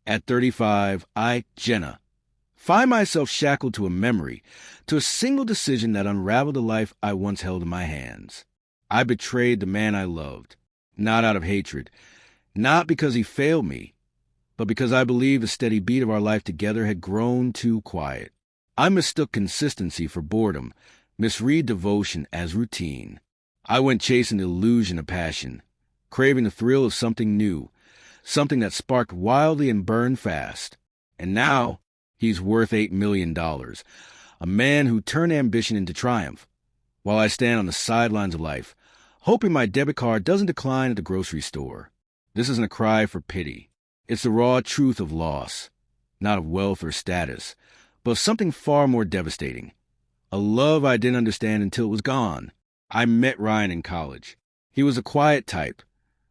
At 35, Jenna, find myself shackled to a memory, to a single decision that unraveled the life I once held in my hands. I betrayed the man I loved, not out of hatred, not because he failed me, but because I believed the steady beat of our life together had grown too quiet. I mistook consistency for boredom, misread devotion as routine. I went chasing the illusion of passion, craving the thrill of something new, something that sparked wildly and burned fast. And now, he's worth $8 million, a man who turned ambition into triumph, while I stand on the sidelines of life, hoping my debit card doesn't decline at the grocery store. This isn't a cry for pity. It's the raw truth of loss, not of wealth or status, but of something far more devastating. A love I didn't understand until it was gone. I met Ryan in college. He was a quiet type,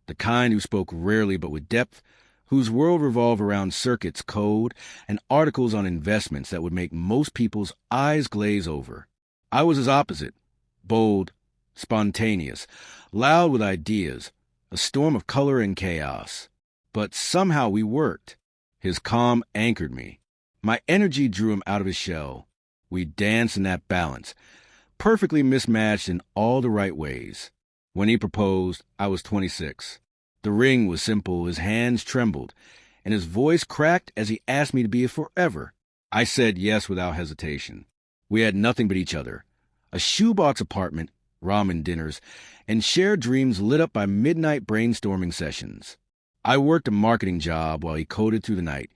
the kind who spoke rarely but with depth, whose world revolved around circuits, code, and articles on investments that would make most people's eyes glaze over. I was his opposite, bold, spontaneous, loud with ideas, a storm of color and chaos. But somehow we worked. His calm anchored me. My energy drew him out of his shell. We danced in that balance, perfectly mismatched in all the right ways. When he proposed, I was 26. The ring was simple, his hands trembled, and his voice cracked as he asked me to be his forever. I said yes without hesitation. We had nothing but each other, a shoebox apartment, ramen dinners, and shared dreams lit up by midnight brainstorming sessions. I worked a marketing job while he coded through the night,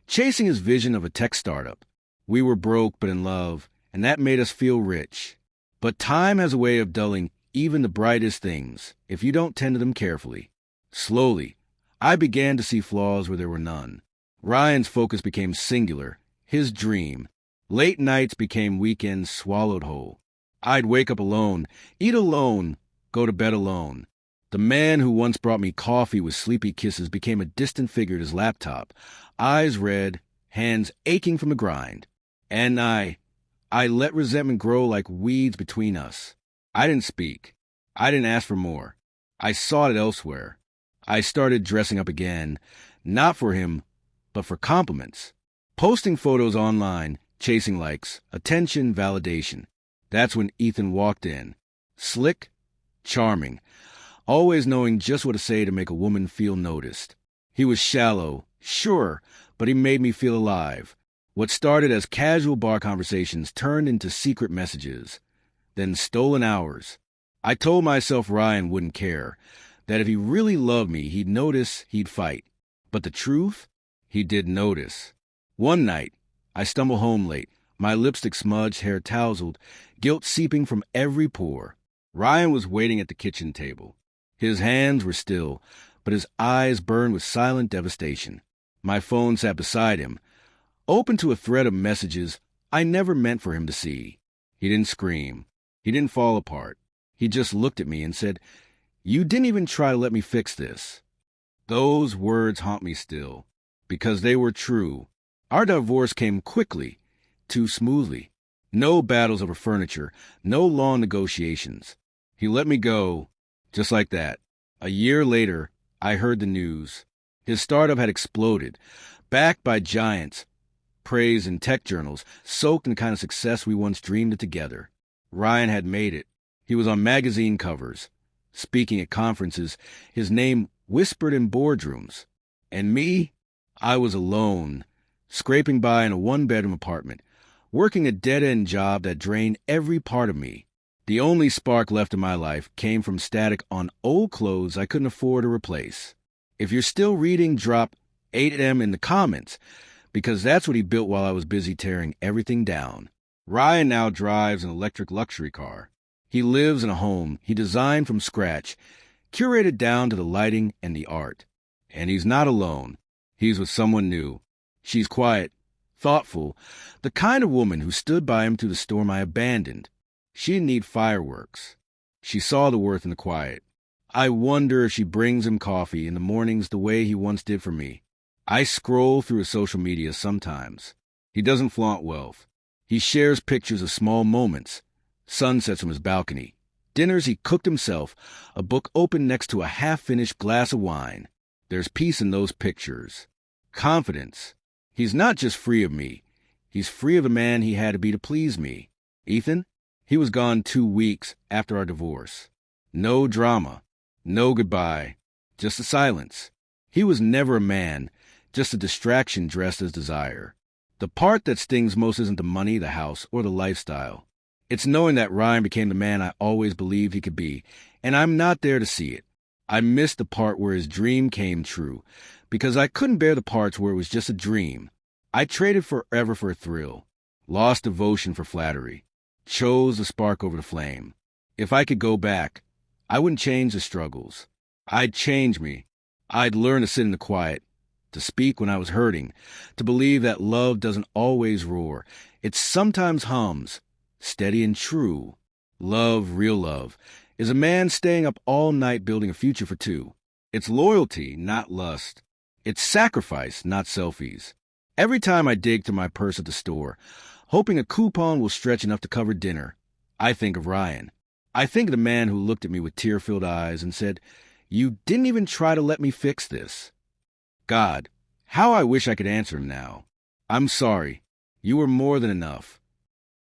chasing his vision of a tech startup. We were broke but in love, and that made us feel rich. But time has a way of dulling even the brightest things, if you don't tend to them carefully. Slowly, I began to see flaws where there were none. Ryan's focus became singular, his dream. Late nights became weekends swallowed whole. I'd wake up alone, eat alone, go to bed alone. The man who once brought me coffee with sleepy kisses became a distant figure at his laptop, eyes red, hands aching from the grind. And I let resentment grow like weeds between us. I didn't speak. I didn't ask for more. I sought it elsewhere. I started dressing up again, not for him, but for compliments. Posting photos online, chasing likes, attention, validation. That's when Ethan walked in. Slick, charming, always knowing just what to say to make a woman feel noticed. He was shallow, sure, but he made me feel alive. What started as casual bar conversations turned into secret messages, then stolen hours. I told myself Ryan wouldn't care, that if he really loved me, he'd notice, he'd fight. But the truth? He did notice. One night, I stumbled home late, my lipstick smudged, hair tousled, guilt seeping from every pore. Ryan was waiting at the kitchen table. His hands were still, but his eyes burned with silent devastation. My phone sat beside him, open to a thread of messages I never meant for him to see. He didn't scream. He didn't fall apart. He just looked at me and said, "You didn't even try to let me fix this." Those words haunt me still, because they were true. Our divorce came quickly, too smoothly. No battles over furniture, no long negotiations. He let me go, just like that. A year later, I heard the news. His startup had exploded, backed by giants, praised in tech journals, soaked in the kind of success we once dreamed of together. Ryan had made it. He was on magazine covers, speaking at conferences, his name whispered in boardrooms. And me? I was alone, scraping by in a one-bedroom apartment, working a dead-end job that drained every part of me. The only spark left in my life came from static on old clothes I couldn't afford to replace. If you're still reading, drop 8M in the comments, because that's what he built while I was busy tearing everything down. Ryan now drives an electric luxury car. He lives in a home he designed from scratch, curated down to the lighting and the art. And he's not alone. He's with someone new. She's quiet, thoughtful, the kind of woman who stood by him through the storm I abandoned. She didn't need fireworks. She saw the worth in the quiet. I wonder if she brings him coffee in the mornings the way he once did for me. I scroll through his social media sometimes. He doesn't flaunt wealth. He shares pictures of small moments, sunsets from his balcony, dinners he cooked himself, a book open next to a half-finished glass of wine. There's peace in those pictures. Confidence. He's not just free of me. He's free of the man he had to be to please me. Ethan? He was gone 2 weeks after our divorce. No drama. No goodbye. Just a silence. He was never a man, just a distraction dressed as desire. The part that stings most isn't the money, the house, or the lifestyle. It's knowing that Ryan became the man I always believed he could be, and I'm not there to see it. I missed the part where his dream came true, because I couldn't bear the parts where it was just a dream. I traded forever for a thrill, lost devotion for flattery, chose the spark over the flame. If I could go back, I wouldn't change the struggles. I'd change me. I'd learn to sit in the quiet, to speak when I was hurting, to believe that love doesn't always roar. It sometimes hums, steady and true. Love, real love, is a man staying up all night building a future for two. It's loyalty, not lust. It's sacrifice, not selfies. Every time I dig through my purse at the store, hoping a coupon will stretch enough to cover dinner, I think of Ryan. I think of the man who looked at me with tear-filled eyes and said, "You didn't even try to let me fix this." God, how I wish I could answer him now. I'm sorry. You were more than enough.